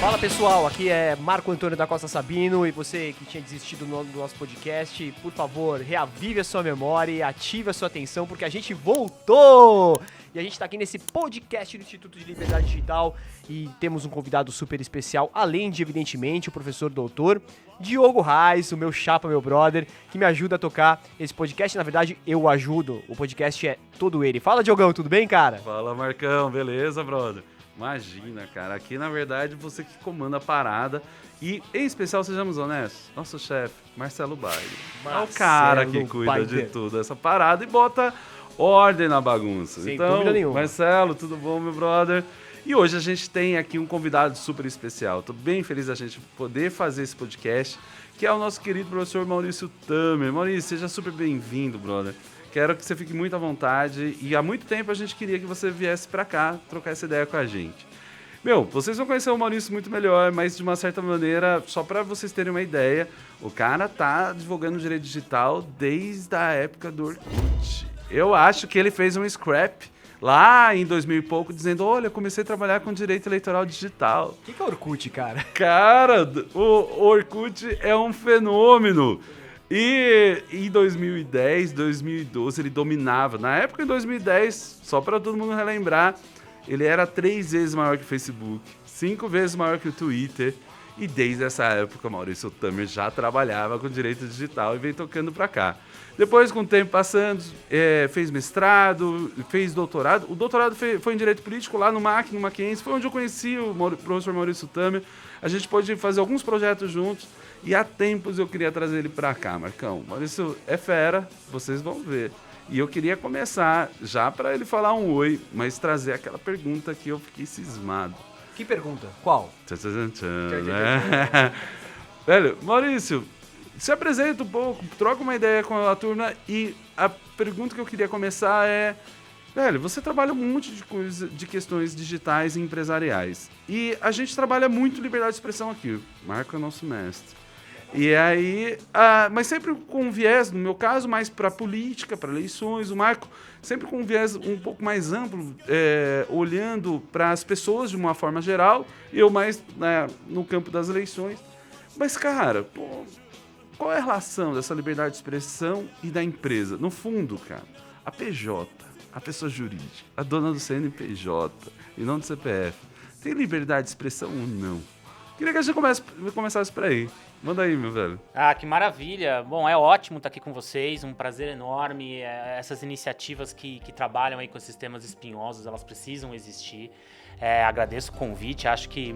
Fala pessoal, aqui é Marco Antônio da Costa Sabino e você que tinha desistido do nosso podcast, por favor, reavive a sua memória e ative a sua atenção porque a gente voltou! E a gente tá aqui nesse podcast do Instituto de Liberdade Digital e temos um convidado super especial, além de, evidentemente, o professor doutor Diogo Reis, o meu chapa, meu brother, que me ajuda a tocar esse podcast. Na verdade, eu ajudo, o podcast é todo ele. Fala, Diogão, tudo bem, cara? Fala, Marcão, beleza, brother? Imagina, cara, aqui na verdade você que comanda a parada e, em especial, sejamos honestos, nosso chefe, Marcelo Baile. É o cara que cuida de tudo essa parada e bota ordem na bagunça. Sem então, dúvida nenhuma. Marcelo, tudo bom, meu brother? E hoje a gente tem aqui um convidado super especial. Tô bem feliz da gente poder fazer esse podcast, que é o nosso querido professor Maurício Tamer. Maurício, seja super bem-vindo, brother. Quero que você fique muito à vontade e há muito tempo a gente queria que você viesse pra cá trocar essa ideia com a gente. Meu, vocês vão conhecer o Maurício muito melhor, mas de uma certa maneira, só pra vocês terem uma ideia, o cara tá divulgando direito digital desde a época do Orkut. Eu acho que ele fez um scrap lá em 2000 e pouco, dizendo, olha, comecei a trabalhar com direito eleitoral digital. O que é Orkut, cara? Cara, o Orkut é um fenômeno. E em 2010, 2012, ele dominava. Na época, em 2010, só para todo mundo relembrar, ele era 3 vezes maior que o Facebook, 5 vezes maior que o Twitter. E desde essa época, Maurício Tamer já trabalhava com direito digital e vem tocando para cá. Depois, com o tempo passando, fez mestrado, fez doutorado. O doutorado foi em Direito Político lá no MAC, no Mackenzie. Foi onde eu conheci o professor Maurício Tamer. A gente pôde fazer alguns projetos juntos. E há tempos eu queria trazer ele para cá, Marcão. Maurício é fera, vocês vão ver. E eu queria começar, já para ele falar um oi, mas trazer aquela pergunta que eu fiquei cismado. Que pergunta? Qual? Né? Velho, Maurício, se apresenta um pouco, troca uma ideia com a turma e a pergunta que eu queria começar é... Velho, você trabalha um monte de coisa, de questões digitais e empresariais. E a gente trabalha muito liberdade de expressão aqui. O Marco é nosso mestre. E aí, mas sempre com um viés, no meu caso, mais para política, para eleições. O Marco sempre com um viés um pouco mais amplo, olhando para as pessoas de uma forma geral. Eu mais no campo das eleições. Mas, cara, pô, qual é a relação dessa liberdade de expressão e da empresa? No fundo, cara, a PJ, a pessoa jurídica, a dona do CNPJ e não do CPF, tem liberdade de expressão ou não? Queria que a gente começasse por aí. Manda aí, meu velho. Ah, que maravilha. Bom, é ótimo estar aqui com vocês, um prazer enorme. Essas iniciativas que trabalham aí com sistemas espinhosos, elas precisam existir. Agradeço o convite, acho que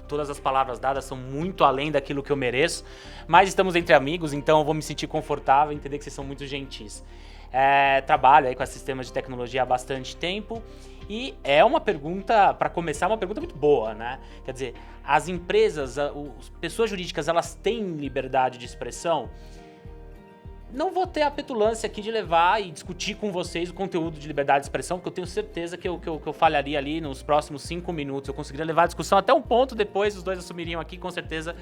todas as palavras dadas são muito além daquilo que eu mereço, mas estamos entre amigos, então eu vou me sentir confortável e entender que vocês são muito gentis. Trabalho aí com sistemas de tecnologia há bastante tempo. E é uma pergunta, para começar, uma pergunta muito boa, né? Quer dizer, as empresas, as pessoas jurídicas, elas têm liberdade de expressão? Não vou ter a petulância aqui de levar e discutir com vocês o conteúdo de liberdade de expressão, porque eu tenho certeza que eu falharia ali nos próximos 5 minutos. Eu conseguiria levar a discussão até um ponto, depois os dois assumiriam aqui, com certeza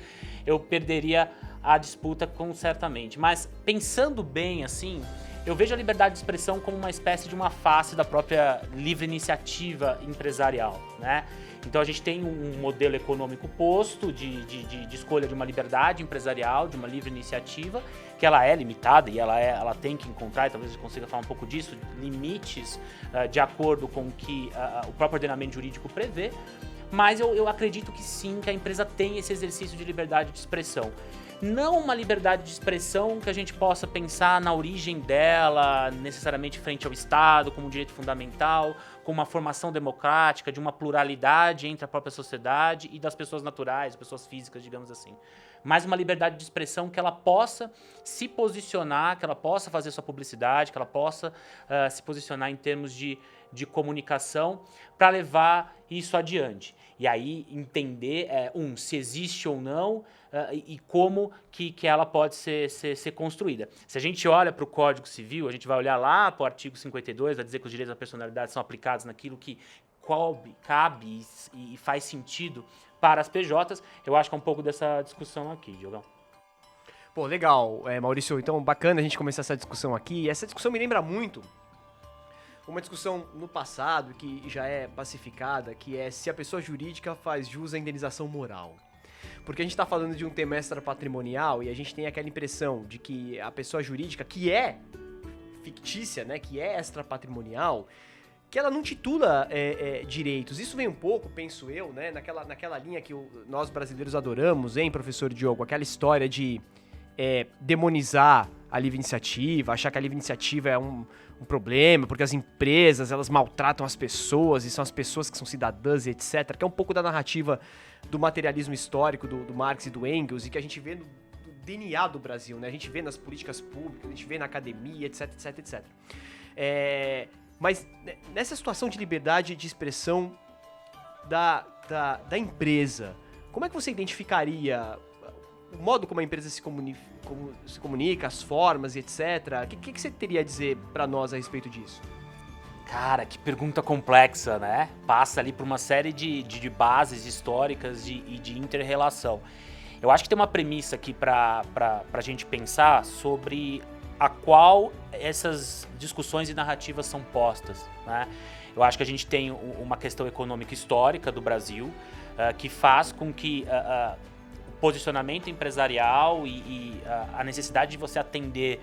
eu perderia a disputa, certamente. Mas pensando bem assim... Eu vejo a liberdade de expressão como uma espécie de uma face da própria livre iniciativa empresarial, né? Então a gente tem um modelo econômico posto de escolha de uma liberdade empresarial, de uma livre iniciativa, que ela é limitada e ela tem que encontrar, e talvez eu consiga falar um pouco disso, limites de acordo com o que o próprio ordenamento jurídico prevê, mas eu acredito que sim, que a empresa tem esse exercício de liberdade de expressão. Não uma liberdade de expressão que a gente possa pensar na origem dela, necessariamente frente ao Estado, como um direito fundamental, com uma formação democrática, de uma pluralidade entre a própria sociedade e das pessoas naturais, pessoas físicas, digamos assim. Mas uma liberdade de expressão que ela possa se posicionar, que ela possa fazer sua publicidade, que ela possa se posicionar em termos de comunicação para levar isso adiante. E aí entender, se existe ou não e como que ela pode ser construída. Se a gente olha para o Código Civil, a gente vai olhar lá para o artigo 52, vai dizer que os direitos da personalidade são aplicados naquilo que cabe e faz sentido para as PJs. Eu acho que é um pouco dessa discussão aqui, Diogão. Pô, legal, Maurício. Então, bacana a gente começar essa discussão aqui. Essa discussão me lembra muito uma discussão no passado que já é pacificada, que é se a pessoa jurídica faz jus à indenização moral. Porque a gente está falando de um tema extrapatrimonial e a gente tem aquela impressão de que a pessoa jurídica, que é fictícia, né, que é extrapatrimonial, que ela não titula direitos. Isso vem um pouco, penso eu, né, naquela linha que nós brasileiros adoramos, hein, professor Diogo? Aquela história de demonizar a livre iniciativa, achar que a livre iniciativa é um problema, porque as empresas, elas maltratam as pessoas, e são as pessoas que são cidadãs e etc., que é um pouco da narrativa do materialismo histórico do Marx e do Engels, e que a gente vê no DNA do Brasil, né? A gente vê nas políticas públicas, a gente vê na academia, etc, etc, etc. Mas nessa situação de liberdade de expressão da empresa, como é que você identificaria o modo como a empresa se comunica, as formas e etc? O que você teria a dizer para nós a respeito disso? Cara, que pergunta complexa, né? Passa ali por uma série de bases históricas e de inter-relação. Eu acho que tem uma premissa aqui para a gente pensar sobre a qual essas discussões e narrativas são postas, né? Eu acho que a gente tem uma questão econômica histórica do Brasil que faz com que o posicionamento empresarial e a necessidade de você atender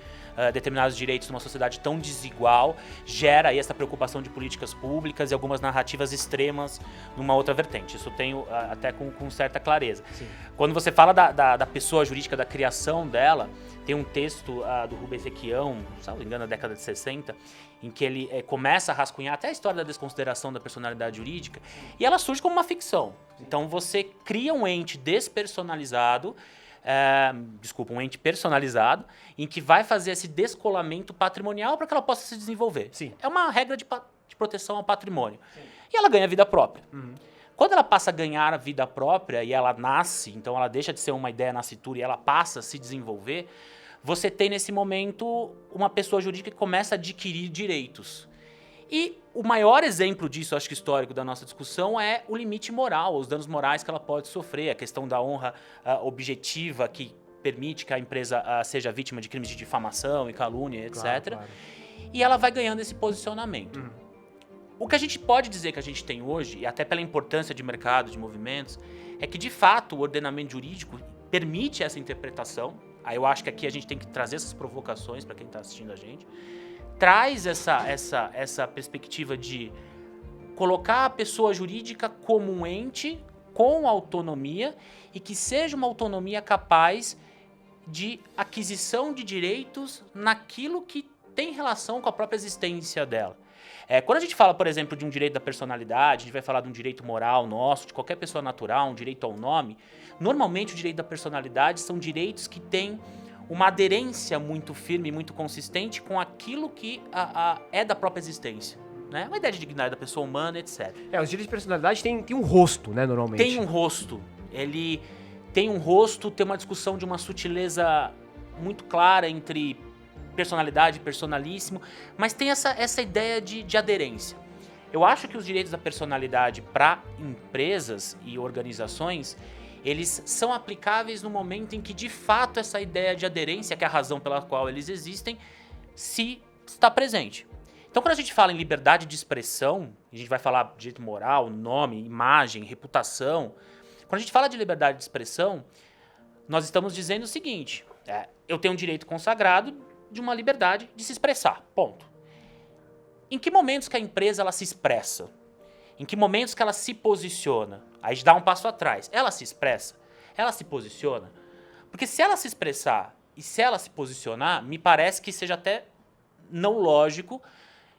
determinados direitos numa sociedade tão desigual gera aí essa preocupação de políticas públicas e algumas narrativas extremas numa outra vertente. Isso eu tenho até com certa clareza. Sim. Quando você fala da pessoa jurídica, da criação dela, tem um texto do Rubens Requião, se não me engano, da década de 60, em que ele começa a rascunhar até a história da desconsideração da personalidade jurídica, e ela surge como uma ficção. Então você cria um ente despersonalizado, um ente personalizado, em que vai fazer esse descolamento patrimonial para que ela possa se desenvolver. Sim. É uma regra de proteção ao patrimônio. Sim. E ela ganha vida própria. Uhum. Quando ela passa a ganhar a vida própria e ela nasce, então ela deixa de ser uma ideia nascitura e ela passa a se desenvolver, você tem nesse momento uma pessoa jurídica que começa a adquirir direitos. E o maior exemplo disso, acho que histórico da nossa discussão, é o limite moral, os danos morais que ela pode sofrer, a questão da honra objetiva que permite que a empresa seja vítima de crimes de difamação e calúnia, etc. Claro. E ela vai ganhando esse posicionamento. Uhum. O que a gente pode dizer que a gente tem hoje, e até pela importância de mercado, de movimentos, é que, de fato, o ordenamento jurídico permite essa interpretação. Aí eu acho que aqui a gente tem que trazer essas provocações para quem está assistindo a gente. Traz essa perspectiva de colocar a pessoa jurídica como um ente com autonomia e que seja uma autonomia capaz de aquisição de direitos naquilo que tem relação com a própria existência dela. Quando a gente fala, por exemplo, de um direito da personalidade, a gente vai falar de um direito moral nosso, de qualquer pessoa natural, um direito ao nome, normalmente o direito da personalidade são direitos que têm uma aderência muito firme, muito consistente com aquilo que é da própria existência. Né? Uma ideia de dignidade da pessoa humana, etc. Os direitos de personalidade têm um rosto, né, normalmente. Tem um rosto. Ele tem um rosto, tem uma discussão de uma sutileza muito clara entre personalidade e personalíssimo, mas tem essa ideia de aderência. Eu acho que os direitos da personalidade para empresas e organizações, eles são aplicáveis no momento em que, de fato, essa ideia de aderência, que é a razão pela qual eles existem, se está presente. Então, quando a gente fala em liberdade de expressão, a gente vai falar de direito moral, nome, imagem, reputação. Quando a gente fala de liberdade de expressão, nós estamos dizendo o seguinte: eu tenho um direito consagrado de uma liberdade de se expressar, ponto. Em que momentos que a empresa ela se expressa? Em que momentos que ela se posiciona? Aí a gente dá um passo atrás. Ela se expressa? Ela se posiciona? Porque se ela se expressar e se ela se posicionar, me parece que seja até não lógico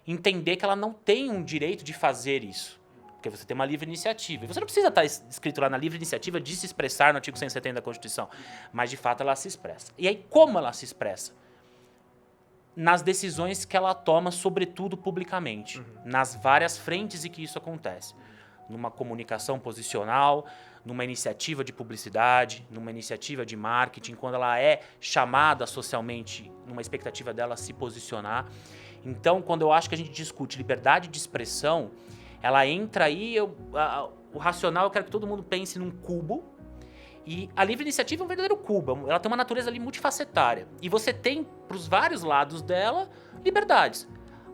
entender que ela não tem um direito de fazer isso. Porque você tem uma livre iniciativa. E você não precisa estar escrito lá na livre iniciativa de se expressar no artigo 170 da Constituição. Mas, de fato, ela se expressa. E aí, como ela se expressa? Nas decisões que ela toma, sobretudo publicamente. Nas várias frentes em que isso acontece. Numa comunicação posicional, numa iniciativa de publicidade, numa iniciativa de marketing, quando ela é chamada socialmente, numa expectativa dela se posicionar. Então, quando eu acho que a gente discute liberdade de expressão, ela entra aí, o racional, eu quero que todo mundo pense num cubo, e a livre iniciativa é um verdadeiro cubo, ela tem uma natureza ali multifacetária. E você tem, para os vários lados dela, liberdades.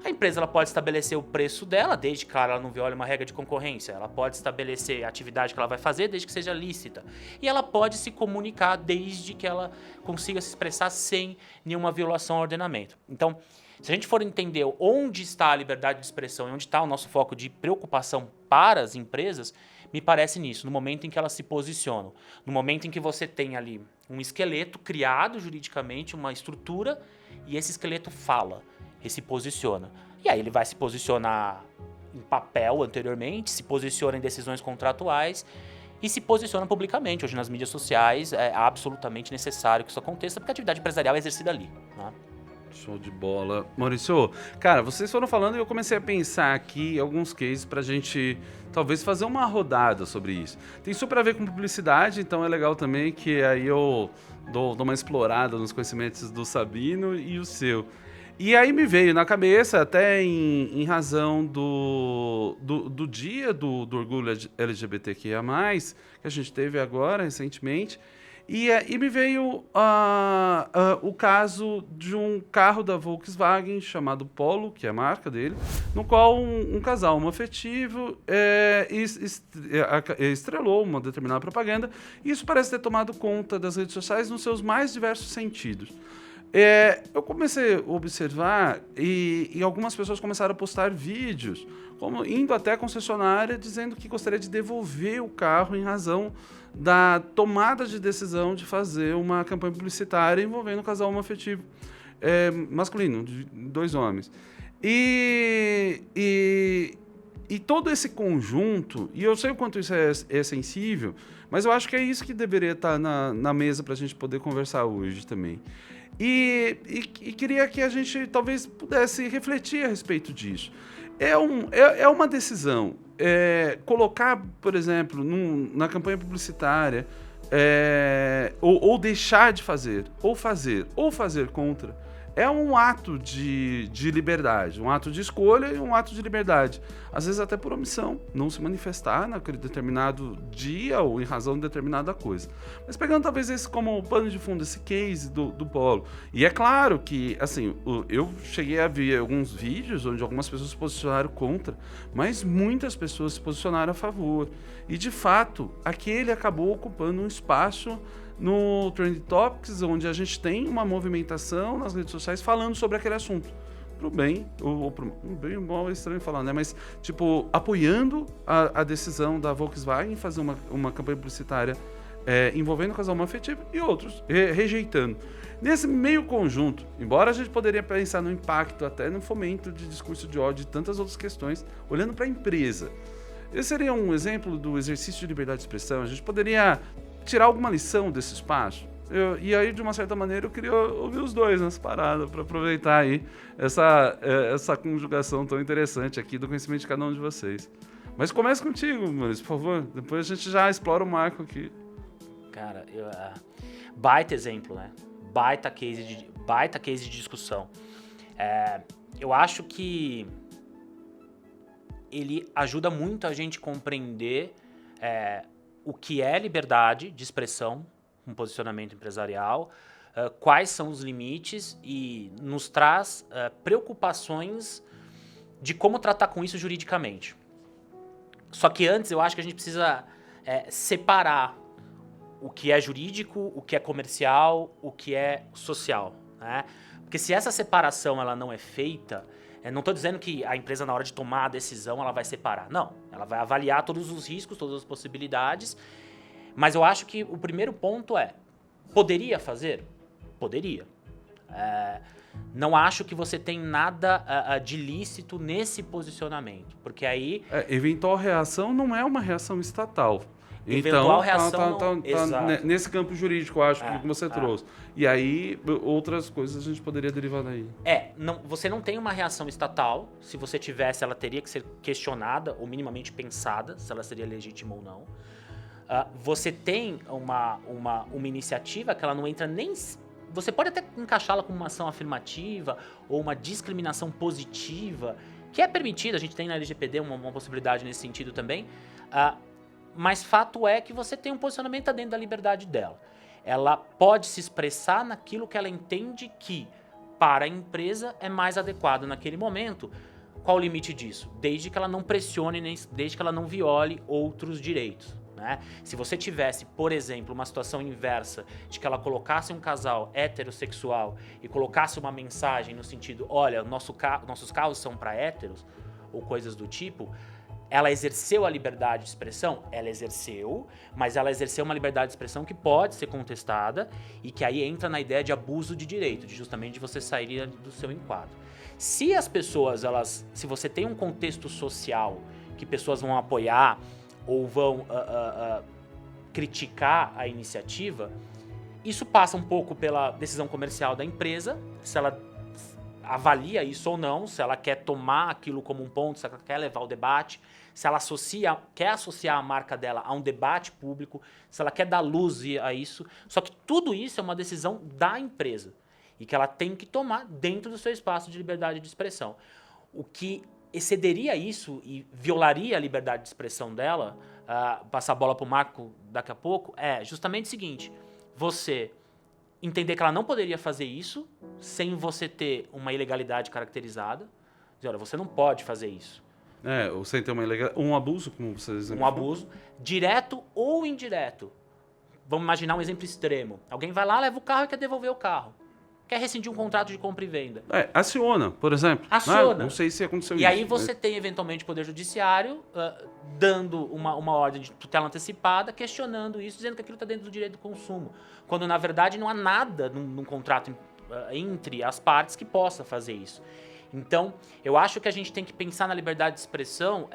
A empresa ela pode estabelecer o preço dela, desde que ela não viola uma regra de concorrência. Ela pode estabelecer a atividade que ela vai fazer, desde que seja lícita. E ela pode se comunicar desde que ela consiga se expressar sem nenhuma violação ao ordenamento. Então, se a gente for entender onde está a liberdade de expressão e onde está o nosso foco de preocupação para as empresas, me parece nisso, no momento em que elas se posicionam. No momento em que você tem ali um esqueleto criado juridicamente, uma estrutura, e esse esqueleto fala. Ele se posiciona. E aí ele vai se posicionar em papel anteriormente, se posiciona em decisões contratuais e se posiciona publicamente. Hoje nas mídias sociais é absolutamente necessário que isso aconteça, porque a atividade empresarial é exercida ali, né? Show de bola. Maurício, cara, vocês foram falando e eu comecei a pensar aqui alguns cases pra gente talvez fazer uma rodada sobre isso. Tem super a ver com publicidade, então é legal também que aí eu dou uma explorada nos conhecimentos do Sabino e o seu. E aí me veio na cabeça, até em razão do dia do orgulho LGBTQIA+, que a gente teve agora, recentemente, e me veio o caso de um carro da Volkswagen chamado Polo, que é a marca dele, no qual um casal homoafetivo estrelou uma determinada propaganda, e isso parece ter tomado conta das redes sociais nos seus mais diversos sentidos. Eu comecei a observar e algumas pessoas começaram a postar vídeos, indo até a concessionária, dizendo que gostaria de devolver o carro em razão da tomada de decisão de fazer uma campanha publicitária envolvendo um casal homoafetivo masculino, de 2 homens. E todo esse conjunto, e eu sei o quanto isso é sensível, mas eu acho que é isso que deveria estar na mesa para a gente poder conversar hoje também. E queria que a gente talvez pudesse refletir a respeito disso. É uma decisão. Colocar, por exemplo, na campanha publicitária, ou deixar de fazer, ou fazer contra, é um ato de liberdade, um ato de escolha e um ato de liberdade. Às vezes até por omissão, não se manifestar naquele determinado dia ou em razão de determinada coisa. Mas pegando talvez esse como pano de fundo, esse case do Polo. E é claro que, assim, eu cheguei a ver alguns vídeos onde algumas pessoas se posicionaram contra, mas muitas pessoas se posicionaram a favor. E, de fato, aquele acabou ocupando um espaço no Trending Topics, onde a gente tem uma movimentação nas redes sociais falando sobre aquele assunto. Pro bem, ou pro bem, é estranho falar, né? Mas, tipo, apoiando a decisão da Volkswagen em fazer uma campanha publicitária envolvendo o casal homoafetivo e outros rejeitando. Nesse meio conjunto, embora a gente poderia pensar no impacto, até no fomento de discurso de ódio e tantas outras questões, olhando para a empresa. Esse seria um exemplo do exercício de liberdade de expressão. A gente poderia tirar alguma lição desse espaço. E aí, de uma certa maneira, eu queria ouvir os dois nessa parada, para aproveitar aí essa conjugação tão interessante aqui do conhecimento de cada um de vocês. Mas comece contigo, Maurício, por favor. Depois a gente já explora o Marco aqui. Cara, baita exemplo, né? Baita case de discussão. Eu acho que ele ajuda muito a gente compreender o que é liberdade de expressão, um posicionamento empresarial, quais são os limites e nos traz preocupações de como tratar com isso juridicamente. Só que antes eu acho que a gente precisa separar o que é jurídico, o que é comercial, o que é social, né? Porque se essa separação ela não é feita, não estou dizendo que a empresa, na hora de tomar a decisão, ela vai separar. Não, ela vai avaliar todos os riscos, todas as possibilidades. Mas eu acho que o primeiro ponto poderia fazer? Poderia. Não acho que você tem nada de lícito nesse posicionamento, porque aí... eventual reação não é uma reação estatal. Eventual reação tá nesse campo jurídico, eu acho, que você trouxe. E aí, outras coisas a gente poderia derivar daí. Você não tem uma reação estatal. Se você tivesse, ela teria que ser questionada ou minimamente pensada, se ela seria legítima ou não. Você tem uma iniciativa que ela não entra nem... Você pode até encaixá-la como uma ação afirmativa ou uma discriminação positiva, que é permitida, a gente tem na LGPD uma possibilidade nesse sentido também, mas fato é que você tem um posicionamento dentro da liberdade dela. Ela pode se expressar naquilo que ela entende que para a empresa é mais adequado naquele momento. Qual o limite disso? Desde que ela não pressione, desde que ela não viole outros direitos. Né? Se você tivesse, por exemplo, uma situação inversa de que ela colocasse um casal heterossexual e colocasse uma mensagem no sentido, olha, nossos carros são para héteros, ou coisas do tipo, ela exerceu a liberdade de expressão? Ela exerceu, mas ela exerceu uma liberdade de expressão que pode ser contestada e que aí entra na ideia de abuso de direito, de justamente você sair do seu enquadro. Se as pessoas, se você tem um contexto social que pessoas vão apoiar ou vão criticar a iniciativa, isso passa um pouco pela decisão comercial da empresa, se ela avalia isso ou não, se ela quer tomar aquilo como um ponto, se ela quer levar o debate, se ela quer associar a marca dela a um debate público, se ela quer dar luz a isso. Só que tudo isso é uma decisão da empresa e que ela tem que tomar dentro do seu espaço de liberdade de expressão. O que excederia isso e violaria a liberdade de expressão dela, passar a bola para o Marco daqui a pouco, é justamente o seguinte: você entender que ela não poderia fazer isso sem você ter uma ilegalidade caracterizada. Dizer, olha, você não pode fazer isso. Ou sem ter um abuso, como vocês exemplificaram. Um abuso, direto ou indireto. Vamos imaginar um exemplo extremo. Alguém vai lá, leva o carro e quer devolver o carro. Quer rescindir um contrato de compra e venda. Aciona, por exemplo. Aciona. Não sei se aconteceu isso. E aí você tem, eventualmente, o Poder Judiciário dando uma ordem de tutela antecipada, questionando isso, dizendo que aquilo está dentro do direito do consumo. Quando, na verdade, não há nada num contrato entre as partes que possa fazer isso. Então, eu acho que a gente tem que pensar na liberdade de expressão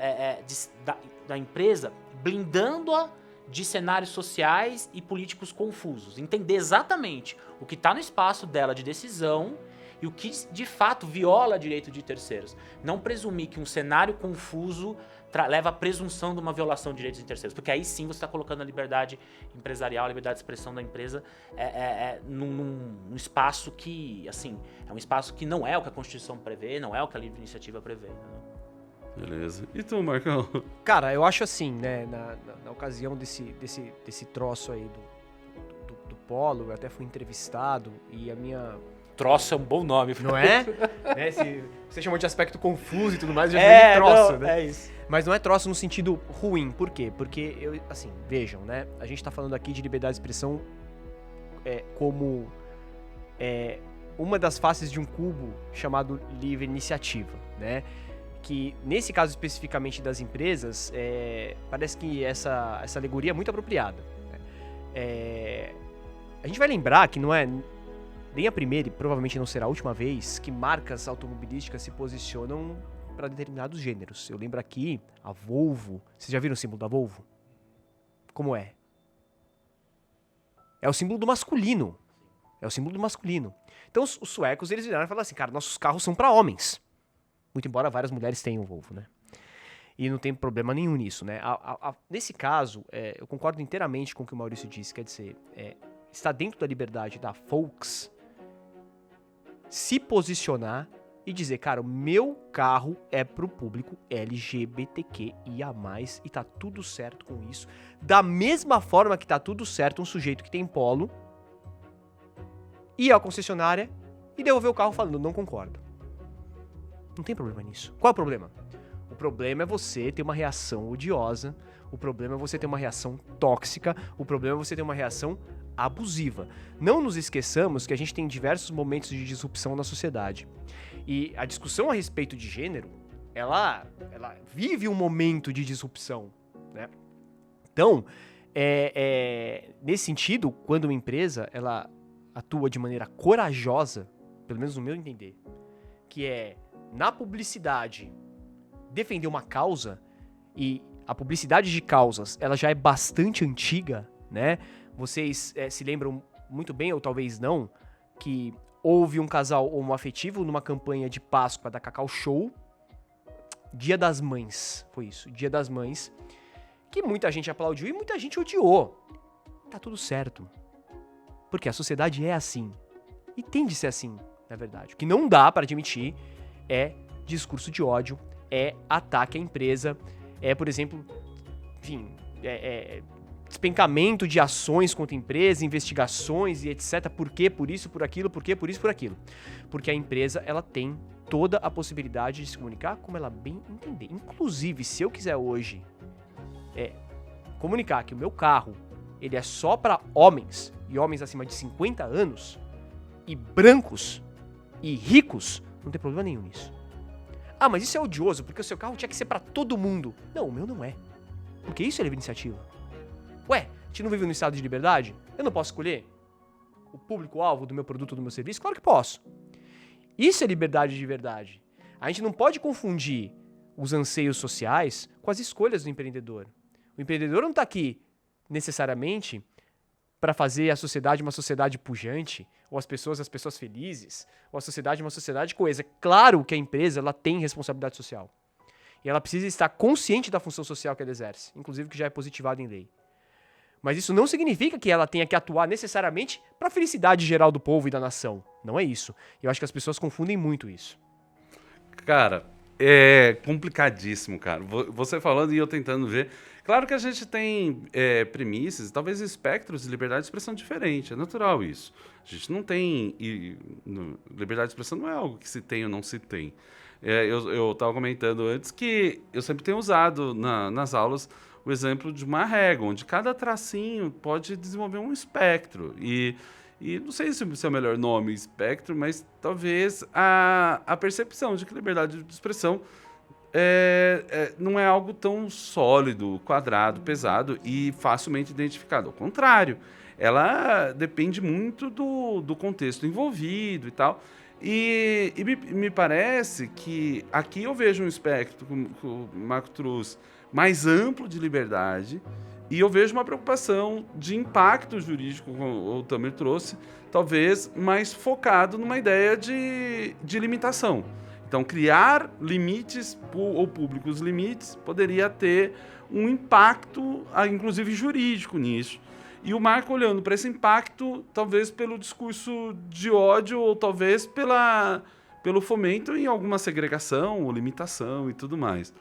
da empresa, blindando-a de cenários sociais e políticos confusos. Entender exatamente o que está no espaço dela de decisão e o que, de fato, viola direito de terceiros. Não presumir que um cenário confuso leva à presunção de uma violação de direitos de terceiros, porque aí sim você está colocando a liberdade empresarial, a liberdade de expressão da empresa num espaço que, assim, é um espaço que não é o que a Constituição prevê, não é o que a livre iniciativa prevê. Né? Beleza. E tu, Marcão? Cara, eu acho assim, né, na ocasião desse troço aí do Polo, eu até fui entrevistado e a minha... Troço é um bom nome. Não é? Né, você chamou de aspecto confuso e tudo mais, eu já falei troço, não, né? É isso. Mas não é troço no sentido ruim. Por quê? Porque, assim, vejam, né? A gente tá falando aqui de liberdade de expressão como uma das faces de um cubo chamado livre iniciativa, né? Que, nesse caso especificamente das empresas, parece que essa alegoria é muito apropriada. Né? A gente vai lembrar que não é nem a primeira e provavelmente não será a última vez que marcas automobilísticas se posicionam para determinados gêneros. Eu lembro aqui a Volvo. Vocês já viram o símbolo da Volvo? Como é? É o símbolo do masculino. É o símbolo do masculino. Então os suecos, eles viraram e falaram assim, cara, nossos carros são para homens. Muito embora várias mulheres tenham Volvo, né? E não tem problema nenhum nisso, né? Nesse caso, eu concordo inteiramente com o que o Maurício disse. Quer dizer, está dentro da liberdade da Volks se posicionar e dizer, cara, o meu carro é pro público LGBTQIA+, e tá tudo certo com isso. Da mesma forma que tá tudo certo um sujeito que tem Polo ir à concessionária e devolver o carro falando, não concordo. Não tem problema nisso. Qual é o problema? O problema é você ter uma reação odiosa, o problema é você ter uma reação tóxica, o problema é você ter uma reação abusiva. Não nos esqueçamos que a gente tem diversos momentos de disrupção na sociedade. E a discussão a respeito de gênero, ela vive um momento de disrupção, né? Então, nesse sentido, quando uma empresa ela atua de maneira corajosa, pelo menos no meu entender, que é na publicidade defender uma causa, e a publicidade de causas ela já é bastante antiga, né? Vocês se lembram muito bem, ou talvez não, que houve um casal homoafetivo numa campanha de Páscoa da Cacau Show, Dia das Mães, foi isso, Dia das Mães, que muita gente aplaudiu e muita gente odiou. Tá tudo certo, porque a sociedade é assim, e tem de ser assim, na verdade. O que não dá para admitir é discurso de ódio, é ataque à empresa, por exemplo, enfim, despencamento de ações contra a empresa, investigações e etc. Por quê? Por isso, por aquilo, por quê? Por isso, por aquilo. Porque a empresa, ela tem toda a possibilidade de se comunicar como ela bem entender. Inclusive, se eu quiser hoje comunicar que o meu carro, ele é só para homens, e homens acima de 50 anos, e brancos, e ricos, não tem problema nenhum nisso. Ah, mas isso é odioso, porque o seu carro tinha que ser para todo mundo. Não, o meu não é. Porque isso é livre iniciativa. Ué, a gente não vive num estado de liberdade? Eu não posso escolher o público-alvo do meu produto ou do meu serviço? Claro que posso. Isso é liberdade de verdade. A gente não pode confundir os anseios sociais com as escolhas do empreendedor. O empreendedor não está aqui necessariamente para fazer a sociedade uma sociedade pujante, ou as pessoas felizes, ou a sociedade uma sociedade coesa. Claro que a empresa ela tem responsabilidade social. E ela precisa estar consciente da função social que ela exerce, inclusive que já é positivada em lei. Mas isso não significa que ela tenha que atuar necessariamente para a felicidade geral do povo e da nação. Não é isso. Eu acho que as pessoas confundem muito isso. Cara, é complicadíssimo, cara. Você falando e eu tentando ver. Claro que a gente tem premissas, talvez espectros de liberdade de expressão diferente. É natural isso. A gente não tem... liberdade de expressão não é algo que se tem ou não se tem. Eu estava comentando antes que eu sempre tenho usado nas aulas o exemplo de uma régua, onde cada tracinho pode desenvolver um espectro. E não sei se é o melhor nome, espectro, mas talvez a percepção de que liberdade de expressão não é algo tão sólido, quadrado, pesado e facilmente identificado. Ao contrário, ela depende muito do contexto envolvido e tal. E me parece que aqui eu vejo um espectro, como o Marco trouxe, mais amplo de liberdade, e eu vejo uma preocupação de impacto jurídico, como o Tamer trouxe, talvez mais focado numa ideia de limitação. Então, criar limites ou públicos limites poderia ter um impacto, inclusive jurídico, nisso. E o Marco olhando para esse impacto, talvez pelo discurso de ódio ou talvez pelo fomento em alguma segregação ou limitação e tudo mais.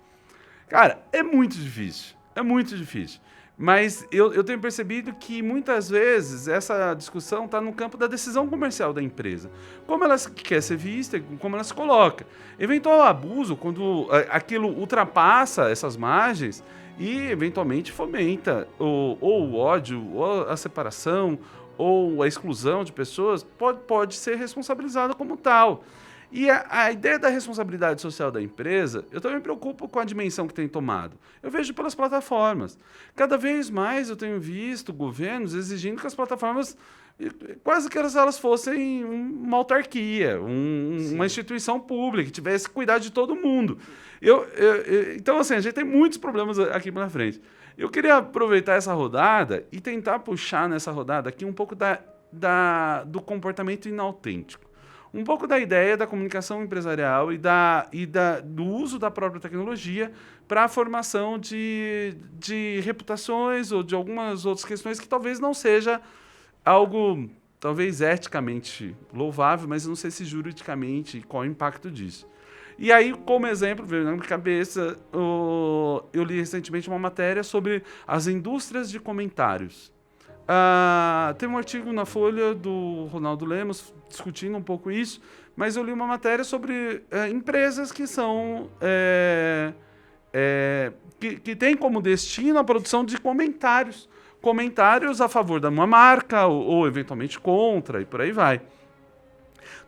Cara, é muito difícil. É muito difícil. Mas eu tenho percebido que muitas vezes essa discussão está no campo da decisão comercial da empresa. Como ela quer ser vista, como ela se coloca. Eventual abuso, quando aquilo ultrapassa essas margens e eventualmente fomenta ou o ódio, ou a separação, ou a exclusão de pessoas, pode ser responsabilizada como tal. E a ideia da responsabilidade social da empresa, eu também me preocupo com a dimensão que tem tomado. Eu vejo pelas plataformas. Cada vez mais eu tenho visto governos exigindo que as plataformas, quase que elas fossem uma autarquia, uma instituição pública, que tivesse que cuidar de todo mundo. Então, assim, a gente tem muitos problemas aqui na frente. Eu queria aproveitar essa rodada e tentar puxar nessa rodada aqui um pouco do comportamento inautêntico. Um pouco da ideia da comunicação empresarial do uso da própria tecnologia para a formação de reputações ou de algumas outras questões que talvez não seja algo, talvez eticamente louvável, mas não sei se juridicamente qual é o impacto disso. E aí, como exemplo, veio na minha cabeça, eu li recentemente uma matéria sobre as indústrias de comentários. Tem um artigo na Folha do Ronaldo Lemos discutindo um pouco isso, mas eu li uma matéria sobre empresas que são que têm como destino a produção de comentários a favor de uma marca ou eventualmente contra e por aí vai.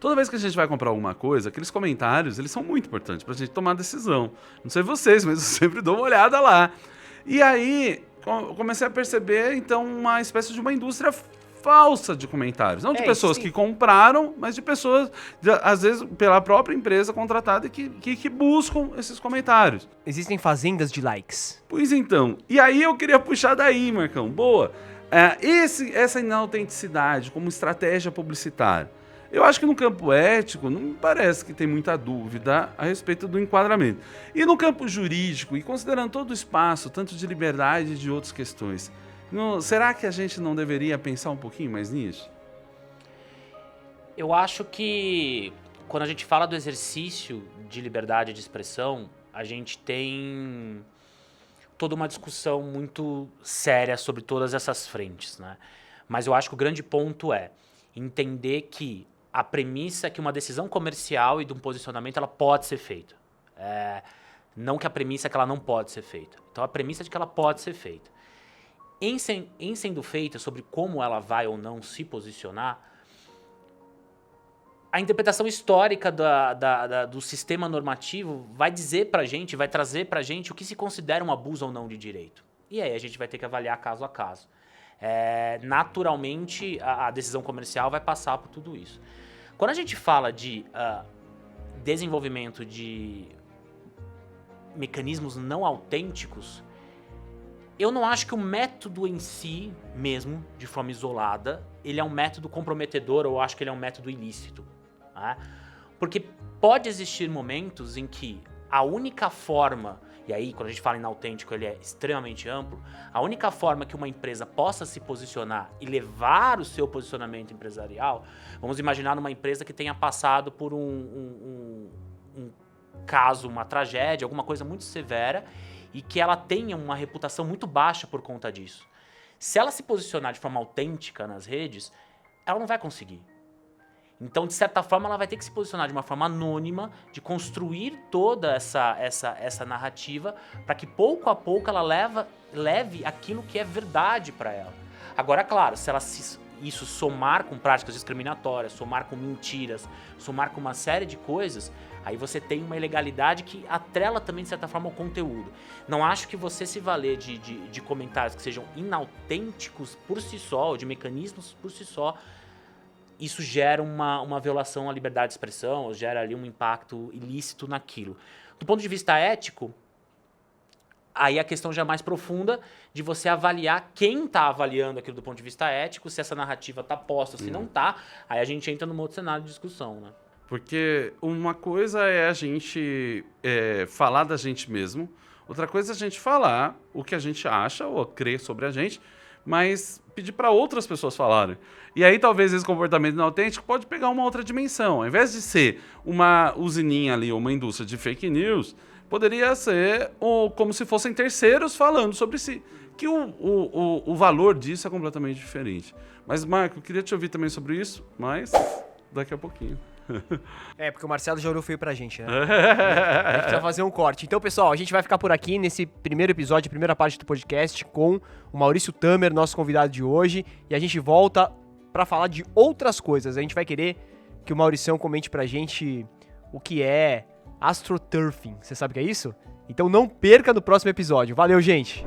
Toda vez que a gente vai comprar alguma coisa, aqueles comentários eles são muito importantes para a gente tomar decisão. Não sei vocês, mas eu sempre dou uma olhada lá. E aí comecei a perceber, então, uma espécie de uma indústria falsa de comentários. Não de pessoas que compraram, mas de pessoas, às vezes, pela própria empresa contratada que buscam esses comentários. Existem fazendas de likes. Pois então. E aí eu queria puxar daí, Marcão. Boa. Essa inautenticidade como estratégia publicitária. Eu acho que no campo ético não me parece que tem muita dúvida a respeito do enquadramento. E no campo jurídico, e considerando todo o espaço, tanto de liberdade e de outras questões, será que a gente não deveria pensar um pouquinho mais nisso? Eu acho que quando a gente fala do exercício de liberdade de expressão, a gente tem toda uma discussão muito séria sobre todas essas frentes, né? Mas eu acho que o grande ponto é entender que a premissa é que uma decisão comercial e de um posicionamento ela pode ser feita. Não que a premissa é que ela não pode ser feita. Então a premissa é de que ela pode ser feita. Em sendo feita sobre como ela vai ou não se posicionar, a interpretação histórica do sistema normativo vai dizer pra gente, vai trazer pra gente o que se considera um abuso ou não de direito. E aí a gente vai ter que avaliar caso a caso. Naturalmente, a decisão comercial vai passar por tudo isso. Quando a gente fala de desenvolvimento de mecanismos não autênticos, eu não acho que o método em si, mesmo, de forma isolada, ele é um método comprometedor ou eu acho que ele é um método ilícito. Né? Porque pode existir momentos em que a única forma, e aí quando a gente fala em autêntico ele é extremamente amplo, a única forma que uma empresa possa se posicionar e levar o seu posicionamento empresarial, vamos imaginar uma empresa que tenha passado por um caso, uma tragédia, alguma coisa muito severa, e que ela tenha uma reputação muito baixa por conta disso. Se ela se posicionar de forma autêntica nas redes, ela não vai conseguir. Então, de certa forma, ela vai ter que se posicionar de uma forma anônima, de construir toda essa narrativa, para que pouco a pouco ela leve aquilo que é verdade para ela. Agora, claro, se ela isso somar com práticas discriminatórias, somar com mentiras, somar com uma série de coisas, aí você tem uma ilegalidade que atrela também, de certa forma, ao conteúdo. Não acho que você se valer de comentários que sejam inautênticos por si só, ou de mecanismos por si só, isso gera uma violação à liberdade de expressão, ou gera ali um impacto ilícito naquilo. Do ponto de vista ético, aí a questão já é mais profunda de você avaliar quem está avaliando aquilo do ponto de vista ético, se essa narrativa está posta, se não está, aí a gente entra num outro cenário de discussão, né? Porque uma coisa é a gente falar da gente mesmo, outra coisa é a gente falar o que a gente acha ou crê sobre a gente, mas pedir para outras pessoas falarem. E aí talvez esse comportamento inautêntico pode pegar uma outra dimensão. Ao invés de ser uma usininha ali, uma indústria de fake news, poderia ser como se fossem terceiros falando sobre si. Que o valor disso é completamente diferente. Mas, Marco, eu queria te ouvir também sobre isso, mas daqui a pouquinho. Porque o Marcelo já olhou feio pra gente, né? A gente precisa fazer um corte. Então, pessoal, a gente vai ficar por aqui nesse primeiro episódio, primeira parte do podcast, com o Maurício Tamer, nosso convidado de hoje. E a gente volta pra falar de outras coisas. A gente vai querer que o Mauricião comente pra gente o que é astroturfing. Você sabe o que é isso? Então não perca no próximo episódio. Valeu, gente!